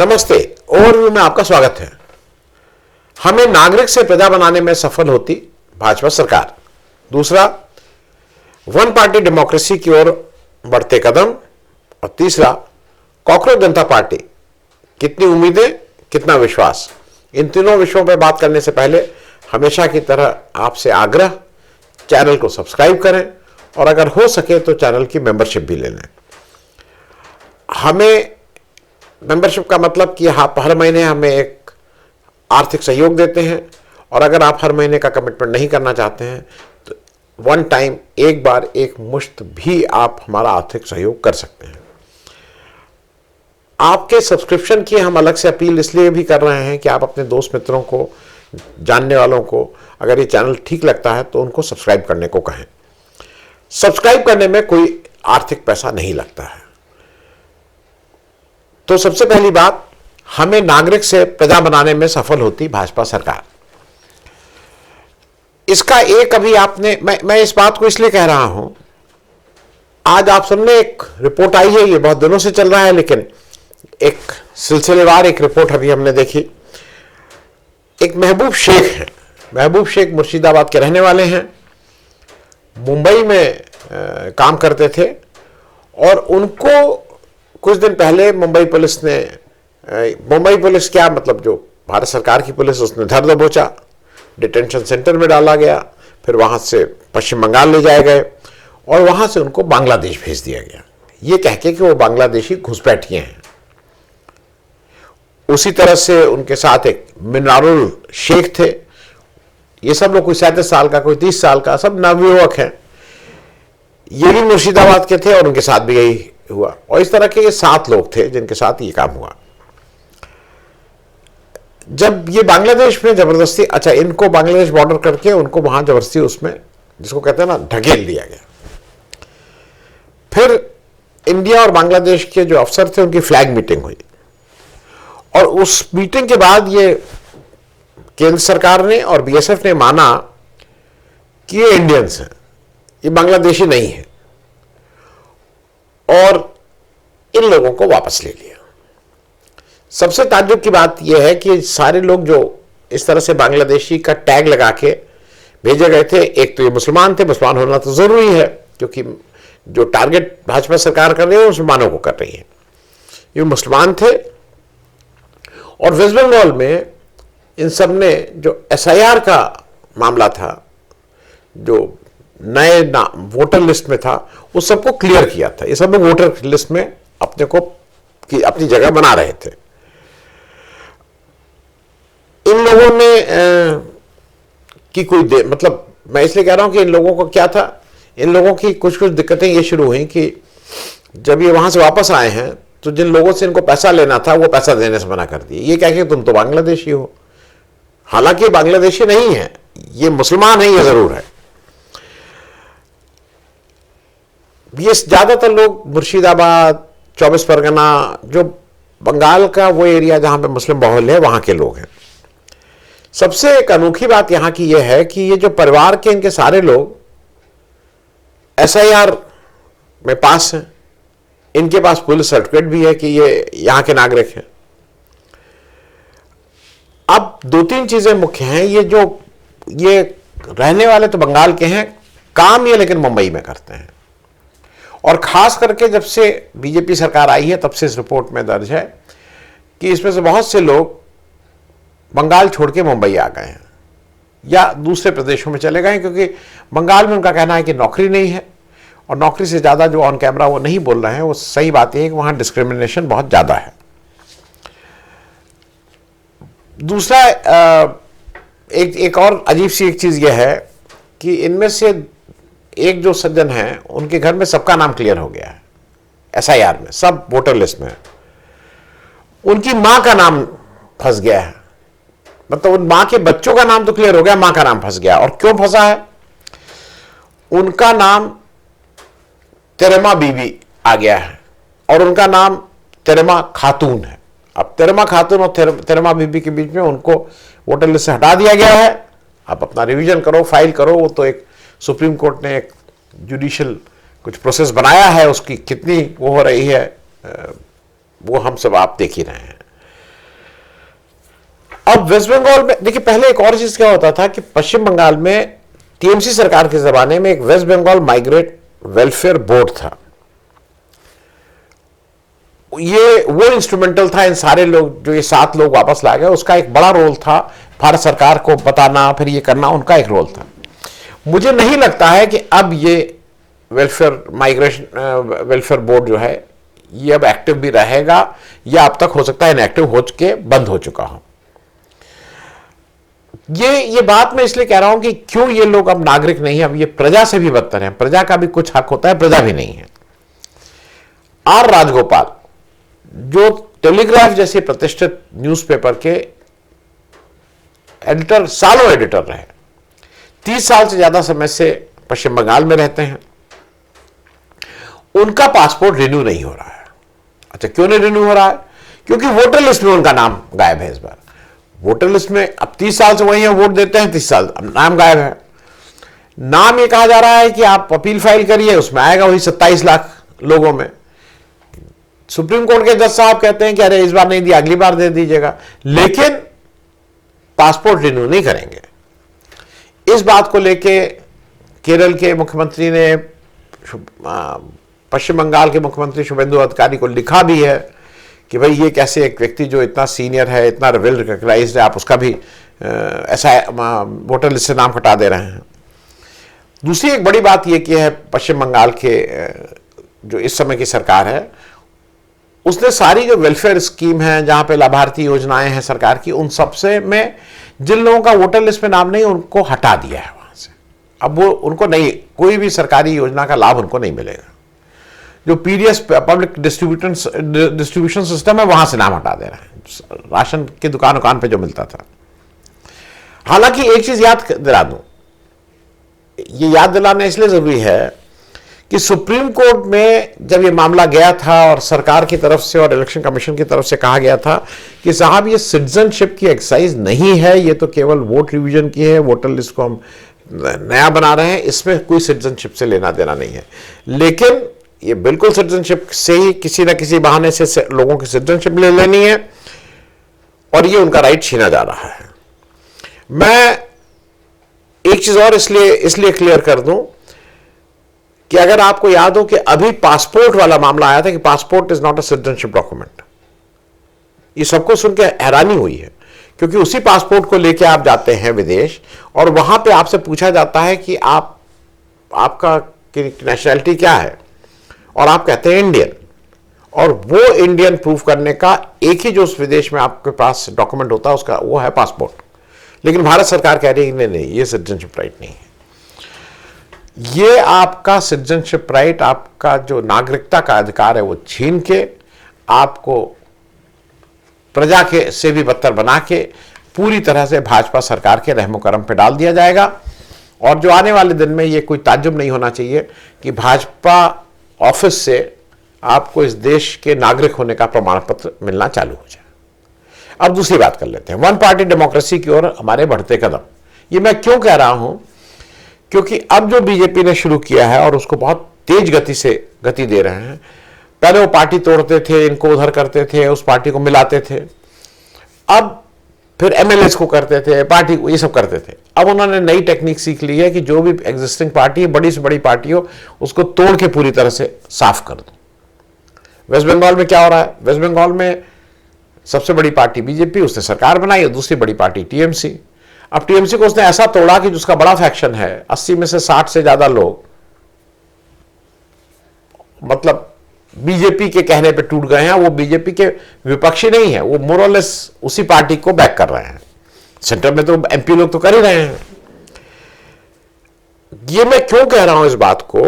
नमस्ते। ओवरव्यू में आपका स्वागत है। हमें नागरिक से प्रजा बनाने में सफल होती भाजपा सरकार। दूसरा, वन पार्टी डेमोक्रेसी की ओर बढ़ते कदम। और तीसरा, कॉकरोच जनता पार्टी, कितनी उम्मीदें कितना विश्वास। इन तीनों विषयों पर बात करने से पहले हमेशा की तरह आपसे आग्रह, चैनल को सब्सक्राइब करें और अगर हो सके तो चैनल की मेंबरशिप भी ले लें। हमें मेंबरशिप का मतलब कि आप हर महीने हमें एक आर्थिक सहयोग देते हैं और अगर आप हर महीने का कमिटमेंट नहीं करना चाहते हैं तो वन टाइम एक बार एक मुश्त भी आप हमारा आर्थिक सहयोग कर सकते हैं। आपके सब्सक्रिप्शन की हम अलग से अपील इसलिए भी कर रहे हैं कि आप अपने दोस्त मित्रों को, जानने वालों को अगर ये चैनल ठीक लगता है तो उनको सब्सक्राइब करने को कहें। सब्सक्राइब करने में कोई आर्थिक पैसा नहीं लगता है। तो सबसे पहली बात, हमें नागरिक से प्रजा बनाने में सफल होती भाजपा सरकार। इसका एक अभी आपने, मैं इस बात को इसलिए कह रहा हूं, आज आप सबने एक रिपोर्ट आई है, ये बहुत दिनों से चल रहा है लेकिन एक सिलसिलेवार एक रिपोर्ट अभी हमने देखी। एक महबूब शेख है, महबूब शेख मुर्शिदाबाद के रहने वाले हैं, मुंबई में काम करते थे और उनको कुछ दिन पहले मुंबई पुलिस क्या मतलब जो भारत सरकार की पुलिस, उसने धर दबोचा, डिटेंशन सेंटर में डाला गया, फिर वहां से पश्चिम बंगाल ले जाए गए और वहां से उनको बांग्लादेश भेज दिया गया, ये कह के कि वो बांग्लादेशी घुसपैठिए हैं। उसी तरह से उनके साथ एक मिनारुल शेख थे। ये सब लोग कोई 37 साल का, कोई 30 साल का, सब नवयुवक हैं। ये भी मुर्शिदाबाद के थे और उनके साथ भी यही हुआ। और इस तरह के ये 7 लोग थे जिनके साथ ये काम हुआ। जब ये बांग्लादेश में जबरदस्ती, अच्छा, इनको बांग्लादेश बॉर्डर करके उनको वहां जबरदस्ती उसमें, जिसको कहते हैं ना, ढकेल दिया गया। फिर इंडिया और बांग्लादेश के जो अफसर थे उनकी फ्लैग मीटिंग हुई और उस मीटिंग के बाद ये केंद्र सरकार ने और बीएसएफ ने माना कि ये इंडियंस हैं, ये बांग्लादेशी नहीं है और इन लोगों को वापस ले लिया। सबसे ताज्जुब की बात यह है कि सारे लोग जो इस तरह से बांग्लादेशी का टैग लगा के भेजे गए थे, एक तो ये मुसलमान थे, मुसलमान होना तो जरूरी है क्योंकि जो टारगेट भाजपा सरकार कर रही है मुसलमानों को कर रही है। ये मुसलमान थे और वेस्ट बंगाल में इन सब ने जो एसआईआर का मामला था, जो नए वोटर लिस्ट में था, उस सबको क्लियर किया था। ये सब लोग वोटर लिस्ट में अपने को की अपनी जगह बना रहे थे। इन लोगों ने की कोई मतलब, मैं इसलिए कह रहा हूं कि इन लोगों को क्या था, इन लोगों की कुछ कुछ दिक्कतें ये शुरू हुई कि जब ये वहां से वापस आए हैं तो जिन लोगों से इनको पैसा लेना था वो पैसा देने से मना कर दिए। ये कह के तुम तो बांग्लादेशी हो, हालांकि बांग्लादेशी नहीं है, ये मुसलमान है, ये जरूर है। ये ज्यादातर लोग मुर्शिदाबाद, 24 परगना, जो बंगाल का वो एरिया जहां पे मुस्लिम बहुल है, वहां के लोग हैं। सबसे एक अनोखी बात यहां की यह है कि ये जो परिवार के इनके सारे लोग एसआईआर में पास हैं, इनके पास पुलिस सर्टिफिकेट भी है कि ये यहां के नागरिक हैं। अब 2-3 चीजें मुख्य हैं। ये रहने वाले तो बंगाल के हैं, काम ये लेकिन मुंबई में करते हैं और खास करके जब से बीजेपी सरकार आई है तब से इस रिपोर्ट में दर्ज है कि इसमें से बहुत से लोग बंगाल छोड़ के मुंबई आ गए हैं या दूसरे प्रदेशों में चले गए, क्योंकि बंगाल में उनका कहना है कि नौकरी नहीं है और नौकरी से ज़्यादा जो ऑन कैमरा वो नहीं बोल रहे हैं, वो सही बात है कि वहाँ डिस्क्रिमिनेशन बहुत ज़्यादा है। दूसरा, एक और अजीब सी एक चीज़ यह है कि इनमें से एक जो सज्जन हैं उनके घर में सबका नाम क्लियर हो गया है एसआईआर में, सब वोटर लिस्ट में। उनकी मां का नाम फंस गया है, मतलब उन मां के बच्चों का नाम तो क्लियर हो गया, मां का नाम फंस गया। और क्यों फंसा है? उनका नाम तेरमा बीबी आ गया है और उनका नाम तेरमा खातून है। अब तेरमा खातून और तेरमा बीबी के बीच में उनको वोटर लिस्ट से हटा दिया गया है। आप अपना रिवीजन करो, फाइल करो, वो तो एक सुप्रीम कोर्ट ने एक जुडिशियल कुछ प्रोसेस बनाया है, उसकी कितनी वो हो रही है वो हम सब आप देख ही रहे हैं। अब वेस्ट बंगाल में देखिए, पहले एक और चीज क्या होता था कि पश्चिम बंगाल में टीएमसी सरकार के जमाने में एक west Bengal migrate welfare board था। ये वो इंस्ट्रूमेंटल था, इन सारे लोग जो ये 7 लोग वापस ला गए, उसका एक बड़ा रोल था भारत सरकार को बताना, फिर ये करना, उनका एक रोल था। मुझे नहीं लगता है कि अब ये वेलफेयर बोर्ड जो है ये अब एक्टिव भी रहेगा, या अब तक हो सकता है इनएक्टिव हो के बंद हो चुका हो। ये बात मैं इसलिए कह रहा हूं कि क्यों ये लोग अब नागरिक नहीं है, अब ये प्रजा से भी बदतर हैं। प्रजा का भी कुछ हक होता है, प्रजा भी नहीं है। आर राजगोपाल जो टेलीग्राफ जैसे प्रतिष्ठित न्यूज़पेपर के एडिटर, सालों एडिटर रहे, 30 साल से ज्यादा समय से पश्चिम बंगाल में रहते हैं, उनका पासपोर्ट रिन्यू नहीं हो रहा है। अच्छा, क्यों नहीं रिन्यू हो रहा है? क्योंकि वोटर लिस्ट में उनका नाम गायब है। इस बार वोटर लिस्ट में अब 30 साल से वही है, वोट देते हैं 30 साल, अब नाम गायब है। नाम ये कहा जा रहा है कि आप अपील फाइल करिए, उसमें आएगा वही 27 लाख लोगों में। सुप्रीम कोर्ट के जज साहब कहते हैं कि अरे इस बार नहीं दिया, अगली बार दे दीजिएगा, लेकिन पासपोर्ट रिन्यू नहीं करेंगे। इस बात को लेके केरल के मुख्यमंत्री ने पश्चिम बंगाल के मुख्यमंत्री शुभेंदु अधिकारी को लिखा भी है कि भाई ये कैसे एक व्यक्ति जो इतना सीनियर है, इतना वेल रिकॉग्नाइज्ड है, आप उसका भी ऐसा वोटर लिस्ट से नाम हटा दे रहे हैं। दूसरी एक बड़ी बात यह कि है पश्चिम बंगाल के जो इस समय की सरकार है, उसने सारी जो वेलफेयर स्कीम है, जहां पे लाभार्थी योजनाएं हैं सरकार की, उन सबसे में जिन लोगों का वोटर लिस्ट में नाम नहीं, उनको हटा दिया है वहां से। अब वो उनको नहीं, कोई भी सरकारी योजना का लाभ उनको नहीं मिलेगा। जो पीडीएस पब्लिक डिस्ट्रीब्यूशन सिस्टम है, वहां से नाम हटा दे रहे हैं, राशन की दुकान पे जो मिलता था। हालांकि एक चीज याद दिला दूं, ये याद दिलाना इसलिए जरूरी है कि सुप्रीम कोर्ट में जब ये मामला गया था और सरकार की तरफ से और इलेक्शन कमीशन की तरफ से कहा गया था कि साहब ये सिटीजनशिप की एक्सरसाइज नहीं है, ये तो केवल वोट रिवीजन की है, वोटर लिस्ट को हम नया बना रहे हैं, इसमें कोई सिटीजनशिप से लेना देना नहीं है। लेकिन ये बिल्कुल सिटीजनशिप से ही किसी ना किसी बहाने से लोगों की सिटीजनशिप ले लेनी है, और ये उनका राइट छीना जा रहा है। मैं एक चीज और इसलिए क्लियर कर दूं कि अगर आपको याद हो कि अभी पासपोर्ट वाला मामला आया था कि passport is not a citizenship document, ये सबको सुन के हैरानी हुई है, क्योंकि उसी पासपोर्ट को लेके आप जाते हैं विदेश और वहां पे आपसे पूछा जाता है कि आपका नेशनैलिटी क्या है, और आप कहते हैं इंडियन, और वो इंडियन प्रूफ करने का एक ही जो उस विदेश में आपके पास डॉक्यूमेंट होता है उसका वो है पासपोर्ट। लेकिन भारत सरकार कह रही है नहीं, ये सिटीजनशिप राइट नहीं है। ये आपका सिटीजनशिप राइट, आपका जो नागरिकता का अधिकार है, वो छीन के आपको प्रजा के से भी बदतर बना के पूरी तरह से भाजपा सरकार के रहमो करम पे डाल दिया जाएगा। और जो आने वाले दिन में ये कोई ताज्जुब नहीं होना चाहिए कि भाजपा ऑफिस से आपको इस देश के नागरिक होने का प्रमाण पत्र मिलना चालू हो जाए। अब दूसरी बात कर लेते हैं, वन पार्टी डेमोक्रेसी की ओर हमारे बढ़ते कदम। ये मैं क्यों कह रहा हूं? क्योंकि अब जो बीजेपी ने शुरू किया है और उसको बहुत तेज गति से गति दे रहे हैं। पहले वो पार्टी तोड़ते थे, इनको उधर करते थे, उस पार्टी को मिलाते थे, अब फिर एमएलएस को करते थे, पार्टी को, ये सब करते थे। अब उन्होंने नई टेक्निक सीख ली है कि जो भी एग्जिस्टिंग पार्टी है, बड़ी से बड़ी पार्टी हो, उसको तोड़ के पूरी तरह से साफ कर दो। वेस्ट बंगाल में क्या हो रहा है? वेस्ट बंगाल में सबसे बड़ी पार्टी बीजेपी, उसने सरकार बनाई, और दूसरी बड़ी पार्टी टीएमसी। अब टीएमसी को उसने ऐसा तोड़ा कि जिसका बड़ा फैक्शन है, 80 में से 60 से ज्यादा लोग मतलब बीजेपी के कहने पे टूट गए हैं। वो बीजेपी के विपक्षी नहीं है, वो मोर और लेस उसी पार्टी को बैक कर रहे हैं। सेंटर में तो एमपी लोग तो कर ही रहे हैं। ये मैं क्यों कह रहा हूं इस बात को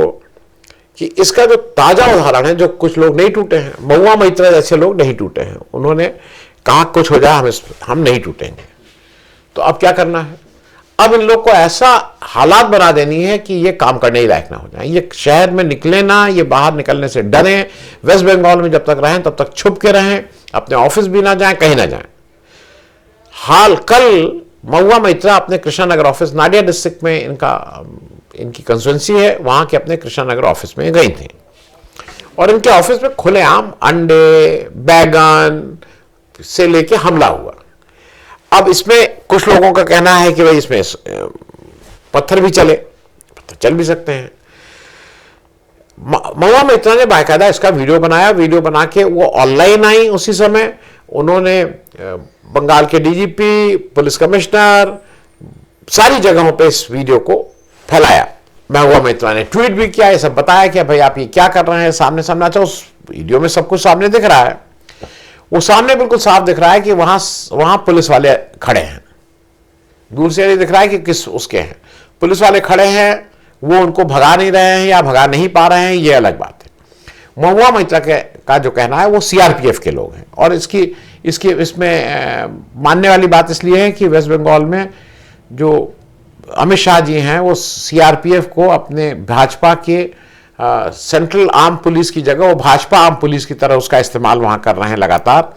कि इसका जो ताजा उदाहरण है, जो कुछ लोग नहीं टूटे हैं, महुआ मैत्रा जैसे लोग नहीं टूटे हैं, उन्होंने कहा कुछ हो जाए हम नहीं टूटेंगे। तो अब क्या करना है? अब इन लोग को ऐसा हालात बना देनी है कि ये काम करने ही लायक ना हो जाए, ये शहर में निकले ना, ये बाहर निकलने से डरें, वेस्ट बंगाल में जब तक रहें तब तक छुप के रहें, अपने ऑफिस भी ना जाएं, कहीं ना जाएं। कल महुआ मैत्रा अपने कृष्णानगर ऑफिस, नाडिया डिस्ट्रिक्ट में इनकी कंस्टिट्यूंसी है, वहां के अपने कृष्णानगर ऑफिस में गई थी, और इनके ऑफिस में खुलेआम अंडे, बैगन से लेके हमला हुआ। अब इसमें कुछ लोगों का कहना है कि भाई इसमें पत्थर भी चले, पत्थर चल भी सकते हैं। महुआ मैत्रा ने बाकायदा इसका वीडियो बनाया, वीडियो बना के वो ऑनलाइन आई। उसी समय उन्होंने बंगाल के डीजीपी, पुलिस कमिश्नर, सारी जगहों पे इस वीडियो को फैलाया। महुआ मैत्रा ने ट्वीट भी किया, ये सब बताया कि भाई आप ये क्या कर रहे हैं, सामने सामने। अच्छा, उस वीडियो में सब कुछ सामने दिख रहा है, वो सामने बिल्कुल साफ दिख रहा है कि वहां पुलिस वाले खड़े हैं। दूर से नहीं दिख रहा है कि किस उसके हैं, पुलिस वाले खड़े हैं, वो उनको भगा नहीं रहे हैं या भगा नहीं पा रहे हैं, ये अलग बात है। महुआ मैत्रा का जो कहना है वो सीआरपीएफ के लोग हैं। और इसमें मानने वाली बात इसलिए है कि वेस्ट बंगाल में जो अमित शाह जी हैं वो सीआरपीएफ को अपने भाजपा के सेंट्रल आर्म पुलिस की जगह वो भाजपा आर्म पुलिस की तरह उसका इस्तेमाल वहां कर रहे हैं लगातार।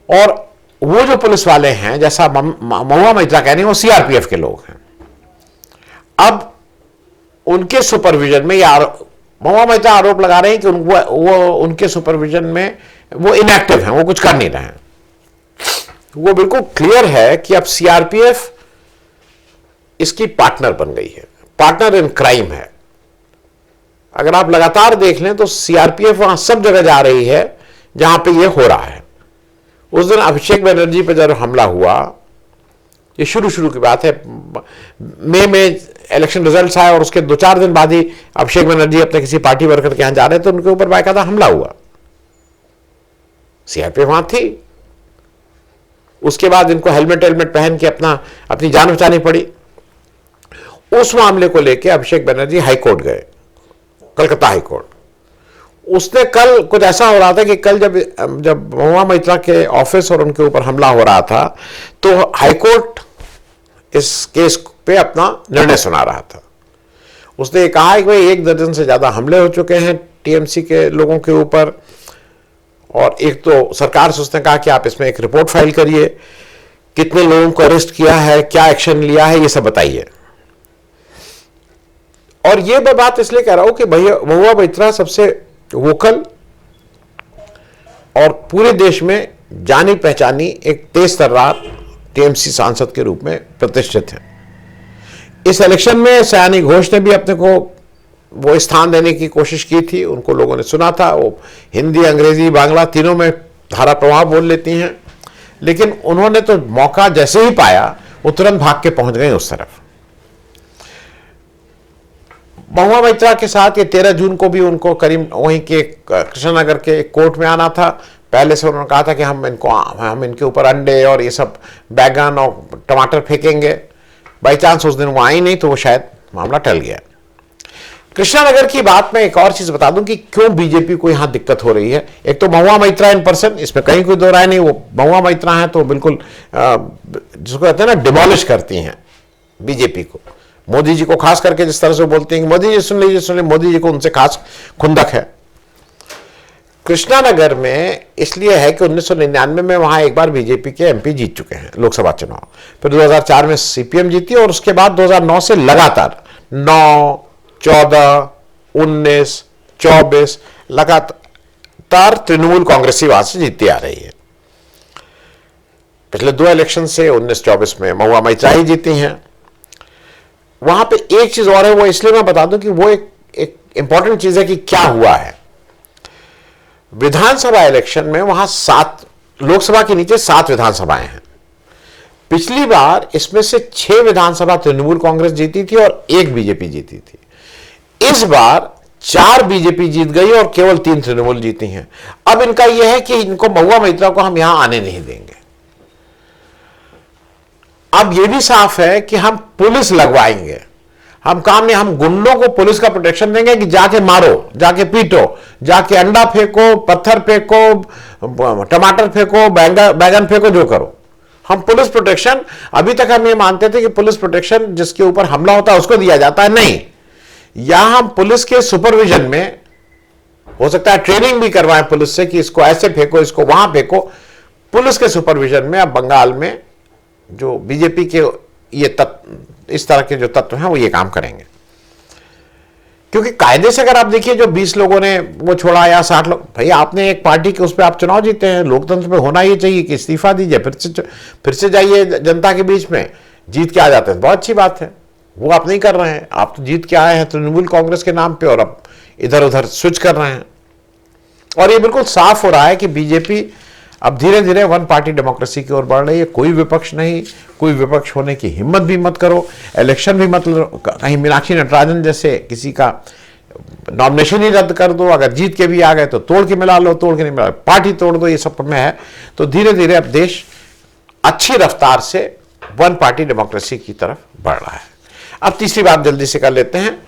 और वो जो पुलिस वाले हैं, जैसा महुआ मैत्रा कह रही हैं, वो सीआरपीएफ के लोग हैं। अब उनके सुपरविजन में महुआ मैत्रा आरोप लगा रहे हैं कि वो उनके सुपरविजन में वो इनएक्टिव हैं, वो कुछ कर नहीं रहे हैं। वो बिल्कुल क्लियर है कि अब सीआरपीएफ इसकी पार्टनर बन गई है, पार्टनर इन क्राइम है। अगर आप लगातार देख लें तो सीआरपीएफ वहां सब जगह जा रही है जहां पे ये हो रहा है। उस दिन अभिषेक बनर्जी पर जब हमला हुआ, ये शुरू की बात है, मई में इलेक्शन रिजल्ट्स आए और उसके 2-4 दिन बाद ही अभिषेक बनर्जी अपने किसी पार्टी वर्कर के यहां जा रहे थे, उनके ऊपर बाकायदा हमला हुआ। सीआरपीएफ वहां थी। उसके बाद इनको हेलमेट पहन के अपनी जान बचानी पड़ी। उस मामले को लेकर अभिषेक बनर्जी हाईकोर्ट गए, कलकत्ता हाईकोर्ट। उसने कल कुछ ऐसा हो रहा था कि कल जब महुआ मैत्रा के ऑफिस और उनके ऊपर हमला हो रहा था तो हाईकोर्ट इस केस पे अपना निर्णय सुना रहा था। उसने कहा कि भाई 1 दर्जन से ज्यादा हमले हो चुके हैं टीएमसी के लोगों के ऊपर, और एक तो सरकार से उसने कहा कि आप इसमें एक रिपोर्ट फाइल करिए, कितने लोगों को अरेस्ट किया है, क्या एक्शन लिया है, ये सब बताइए। और ये मैं बात इसलिए कह रहा हूं कि भैया महुआ मैत्रा सबसे वोकल और पूरे देश में जानी पहचानी एक तेज तर्रार टीएमसी सांसद के रूप में प्रतिष्ठित है। इस इलेक्शन में सयानी घोष ने भी अपने को वो स्थान देने की कोशिश की थी, उनको लोगों ने सुना था। वो हिंदी, अंग्रेजी, बांग्ला तीनों में धारा प्रवाह बोल लेती हैं, लेकिन उन्होंने तो मौका जैसे ही पाया वो तुरंत भाग के पहुंच गए उस तरफ। महुआ मैत्रा के साथ ये 13 जून को भी उनको करीम वहीं के कृष्णनगर के कोर्ट में आना था। पहले से उन्होंने कहा था कि हम इनके ऊपर अंडे और ये सब बैगन और टमाटर फेंकेंगे। बाई चांस उस दिन वो आई नहीं तो वो शायद मामला टल गया। कृष्णनगर की बात में एक और चीज बता दूं कि क्यों बीजेपी को यहां दिक्कत हो रही है। एक तो महुआ मैत्रा इन पर्सन, इसमें कहीं कोई दो राय नहीं, वो महुआ मैत्रा है तो बिल्कुल जिसको कहते हैं ना डिमोलिश करती हैं बीजेपी को। मोदी जी को खास करके जिस तरह से बोलते हैं कि मोदी जी सुन लीजिए, मोदी जी को उनसे खास खुंदक है। कृष्णानगर में इसलिए है कि 1999 में वहां एक बार बीजेपी के एमपी जीत चुके हैं लोकसभा चुनाव, फिर 2004 में सीपीएम जीती और उसके बाद 2009 से लगातार 9, 14, 19, 24 लगातार तृणमूल कांग्रेस वहां से जीतती आ रही है। पिछले 2 इलेक्शन से 19-24 में महुआ मैत्रा ही जीती हैं। वहां पे एक चीज और है, वो इसलिए मैं बता दूं कि वो एक इंपॉर्टेंट चीज है कि क्या हुआ है। विधानसभा इलेक्शन में वहां 7, लोकसभा के नीचे 7 विधानसभाएं हैं। पिछली बार इसमें से 6 विधानसभा तृणमूल कांग्रेस जीती थी और 1 बीजेपी जीती थी। इस बार 4 बीजेपी जीत गई और केवल 3 तृणमूल जीती हैं। अब इनका यह है कि इनको महुआ मैत्रा को हम यहां आने नहीं देंगे। अब यह भी साफ है कि हम पुलिस लगवाएंगे, हम काम नहीं, हम गुंडों को पुलिस का प्रोटेक्शन देंगे कि जाके मारो, जाके पीटो, जाके अंडा फेंको, पत्थर फेंको, टमाटर फेंको, बैगन फेंको, जो करो। हम पुलिस प्रोटेक्शन, अभी तक हम ये मानते थे कि पुलिस प्रोटेक्शन जिसके ऊपर हमला होता है उसको दिया जाता है, नहीं। यहां हम पुलिस के सुपरविजन में, हो सकता है ट्रेनिंग भी करवाएं पुलिस से कि इसको ऐसे फेंको, इसको वहां फेंको। पुलिस के सुपरविजन में अब बंगाल में जो बीजेपी के ये इस तरह के जो तत्व हैं वो ये काम करेंगे। क्योंकि कायदे से अगर आप देखिए जो 20 लोगों ने वो छोड़ा या 60 लोग, भाई आपने एक पार्टी के उस पर आप चुनाव जीते हैं, लोकतंत्र में होना ही चाहिए कि इस्तीफा दीजिए फिर से जाइए जनता के बीच में, जीत के आ जाते हैं, बहुत अच्छी बात है। वो आप नहीं कर रहे हैं, आप तो जीत के आए हैं तृणमूल कांग्रेस के नाम पे और अब इधर उधर स्विच कर रहे हैं। और ये बिल्कुल साफ हो रहा है कि बीजेपी अब धीरे धीरे वन पार्टी डेमोक्रेसी की ओर बढ़ रही है। कोई विपक्ष नहीं, कोई विपक्ष होने की हिम्मत भी मत करो, इलेक्शन भी मत लो, कहीं मीनाक्षी नटराजन जैसे किसी का नॉमिनेशन ही रद्द कर दो, अगर जीत के भी आ गए तो तोड़ के मिला लो, तोड़ के नहीं मिला पार्टी तोड़ दो, ये सब में है। तो धीरे धीरे अब देश अच्छी रफ्तार से वन पार्टी डेमोक्रेसी की तरफ बढ़ रहा है। अब तीसरी बात जल्दी से कर लेते हैं,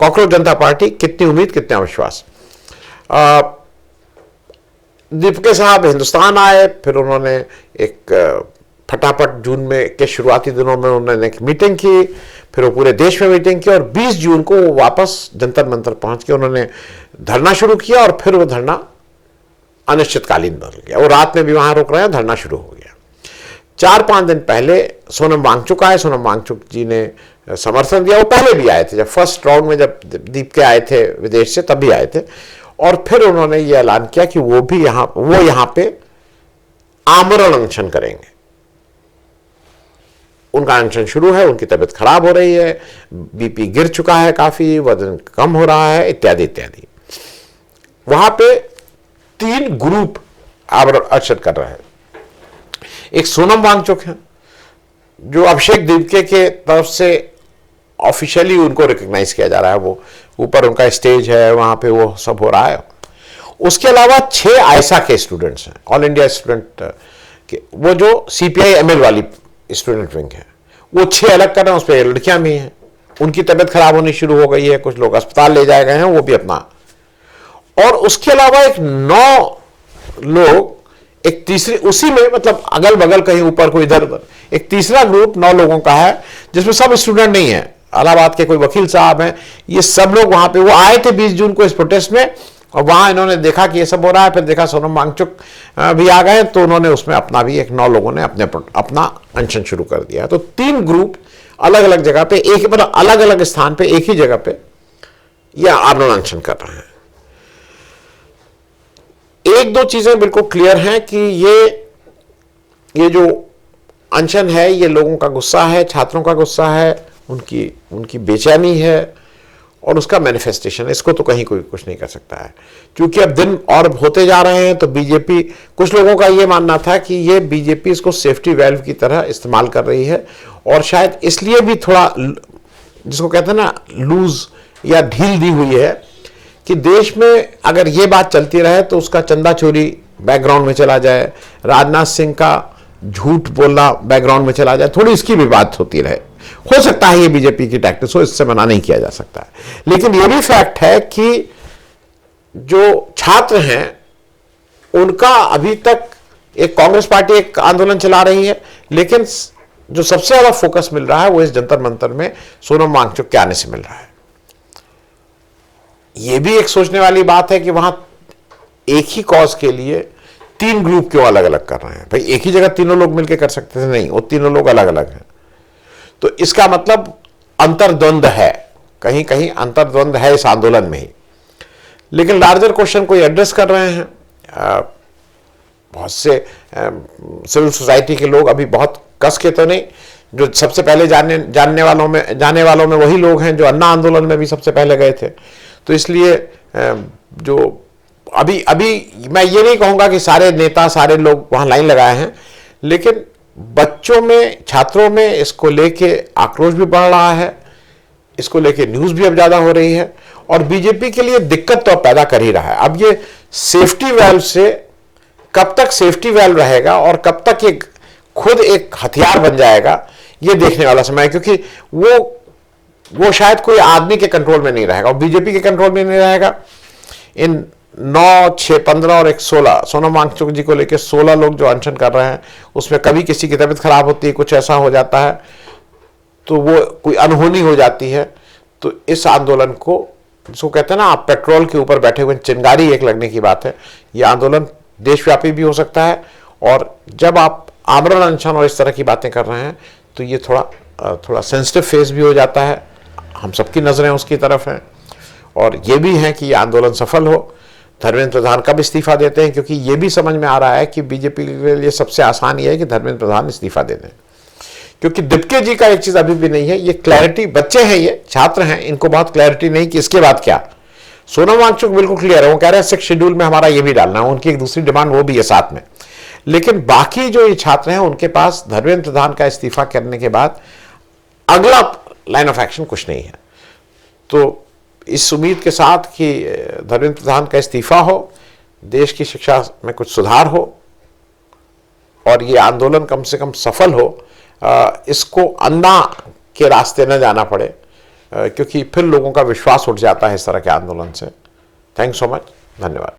कॉकरोच जनता पार्टी, कितनी उम्मीद कितना विश्वास। दीपके साहब हिंदुस्तान आए, फिर उन्होंने एक फटाफट जून में के शुरुआती दिनों में उन्होंने एक मीटिंग की, फिर वो पूरे देश में मीटिंग की और 20 जून को वो वापस जंतर मंतर पहुंच के उन्होंने धरना शुरू किया और फिर वो धरना अनिश्चितकालीन बदल गया। वो रात में भी वहां रुक रहे हैं, धरना शुरू हो गया। 4-5 दिन पहले सोनम वांगचुक आए, सोनम वांगचुक जी ने समर्थन दिया। वो पहले भी आए थे, जब फर्स्ट राउंड में जब दीपके आए थे विदेश से तब भी आए थे, और फिर उन्होंने ये ऐलान किया कि वो यहां पे आमरण अनशन करेंगे। उनका अनशन शुरू है, उनकी तबीयत खराब हो रही है, बीपी गिर चुका है काफी, वजन कम हो रहा है, इत्यादि इत्यादि। वहां पे 3 ग्रुप आमरण अनशन कर रहे हैं। एक सोनम वांगचुक है जो अभिषेक दीपके के तरफ से ऑफिशियली उनको रिकॉग्नाइज किया जा रहा है, वो ऊपर उनका स्टेज है, वहां पे वो सब हो रहा है। उसके अलावा 6 आयसा के स्टूडेंट्स हैं, ऑल इंडिया स्टूडेंट के, वो जो सीपीआई एमएल वाली स्टूडेंट विंग है, वो 6 अलग कर रहे हैं, उस पर लड़कियां भी हैं। उनकी तबीयत खराब होनी शुरू हो गई है, कुछ लोग अस्पताल ले जाए गए हैं, वो भी अपना। और उसके अलावा एक 9 लोग, एक तीसरी उसी में, मतलब अगल बगल कहीं ऊपर कोई इधर उधर, एक तीसरा ग्रुप 9 लोगों का है जिसमें सब स्टूडेंट नहीं है, इलाहाबाद के कोई वकील साहब हैं, ये सब लोग वहां पे वो आए थे 20 जून को इस प्रोटेस्ट में, और वहां इन्होंने देखा कि ये सब हो रहा है, फिर देखा सोनम वांगचुक भी आ गए, तो उन्होंने उसमें अपना भी एक 9 लोगों ने अपना अनशन शुरू कर दिया। तो 3 ग्रुप अलग अलग जगह पे, एक मतलब अलग अलग स्थान पे, एक ही जगह पे यह आमरण अनशन कर रहे हैं। 1-2 चीजें बिल्कुल क्लियर हैं कि ये जो अनशन है, ये लोगों का गुस्सा है, छात्रों का गुस्सा है, उनकी बेचैनी है और उसका मैनिफेस्टेशन। इसको तो कहीं कोई कुछ नहीं कर सकता है, क्योंकि अब दिन और होते जा रहे हैं। तो बीजेपी, कुछ लोगों का ये मानना था कि ये बीजेपी इसको सेफ्टी वैल्व की तरह इस्तेमाल कर रही है, और शायद इसलिए भी थोड़ा, जिसको कहते हैं ना, लूज या ढील दी हुई है कि देश में अगर ये बात चलती रहे तो उसका चंदा चोरी बैकग्राउंड में चला जाए, राजनाथ सिंह का झूठ बोलना बैकग्राउंड में चला जाए, थोड़ी इसकी भी बात होती रहे। हो सकता है ये बीजेपी की टैक्टिस हो, इससे मना नहीं किया जा सकता है। लेकिन ये भी फैक्ट है कि जो छात्र हैं उनका अभी तक, एक कांग्रेस पार्टी एक आंदोलन चला रही है, लेकिन जो सबसे ज्यादा फोकस मिल रहा है वो इस जंतर मंतर में सोनम वांगचुक के आने से मिल रहा है। यह भी एक सोचने वाली बात है कि वहां एक ही कॉज के लिए 3 ग्रुप क्यों अलग अलग कर रहे हैं। भाई एक ही जगह तीनों लोग मिलकर कर सकते थे, नहीं, वो तीनों लोग अलग अलग हैं। तो इसका मतलब अंतर्द्वंद है, कहीं कहीं अंतर्द्वंद है इस आंदोलन में ही। लेकिन लार्जर क्वेश्चन को एड्रेस कर रहे हैं बहुत से सिविल सोसाइटी के लोग, अभी बहुत कस के तो नहीं, जो सबसे पहले जाने वालों में वही लोग हैं जो अन्ना आंदोलन में भी सबसे पहले गए थे। तो इसलिए जो अभी मैं ये नहीं कहूंगा कि सारे नेता, सारे लोग वहां लाइन लगाए हैं, लेकिन बच्चों में, छात्रों में इसको लेके आक्रोश भी बढ़ रहा है, इसको लेके न्यूज भी अब ज्यादा हो रही है, और बीजेपी के लिए दिक्कत तो पैदा कर ही रहा है। अब ये सेफ्टी वैल्व से कब तक सेफ्टी वैल्व रहेगा और कब तक ये खुद एक हथियार बन जाएगा, ये देखने वाला समय है, क्योंकि वो शायद कोई आदमी के कंट्रोल में नहीं रहेगा और बीजेपी के कंट्रोल में नहीं रहेगा। इन 9, 6, 15 और 16 सोनम वांगचुक जी को लेकर 16 लोग जो अनशन कर रहे हैं, उसमें कभी किसी की तबीयत खराब होती है, कुछ ऐसा हो जाता है, तो वो कोई अनहोनी हो जाती है। तो इस आंदोलन को, जिसको कहते हैं ना, आप पेट्रोल के ऊपर बैठे हुए चिंगारी एक लगने की बात है, ये आंदोलन देशव्यापी भी हो सकता है। और जब आप आमरण अनशन और इस तरह की बातें कर रहे हैं तो ये थोड़ा सेंसिटिव फेज भी हो जाता है, हम सबकी नजरें उसकी तरफ हैं। और ये भी है कि ये आंदोलन सफल हो, धर्मेंद्र प्रधान कब इस्तीफा देते हैं, क्योंकि ये भी समझ में आ रहा है कि बीजेपी के लिए सबसे आसान ये है कि धर्मेंद्र प्रधान इस्तीफा दे दें, क्योंकि दिप्के जी का एक चीज अभी भी नहीं है, ये क्लैरिटी, बच्चे हैं, ये छात्र हैं, इनको बहुत क्लैरिटी नहीं कि इसके बाद क्या। सोनम वांगचुक बिल्कुल क्लियर है, वो कह रहे हैं 6 शेड्यूल में हमारा ये भी डालना है, उनकी एक दूसरी डिमांड वो भी है साथ में। लेकिन बाकी जो ये छात्र हैं उनके पास धर्मेंद्र प्रधान का इस्तीफा करने के बाद अगला लाइन ऑफ एक्शन कुछ नहीं है। तो इस उम्मीद के साथ कि धर्मेंद्र प्रधान का इस्तीफा हो, देश की शिक्षा में कुछ सुधार हो और ये आंदोलन कम से कम सफल हो, इसको अन्ना के रास्ते न जाना पड़े, क्योंकि फिर लोगों का विश्वास उठ जाता है इस तरह के आंदोलन से। थैंक्स सो मच, धन्यवाद।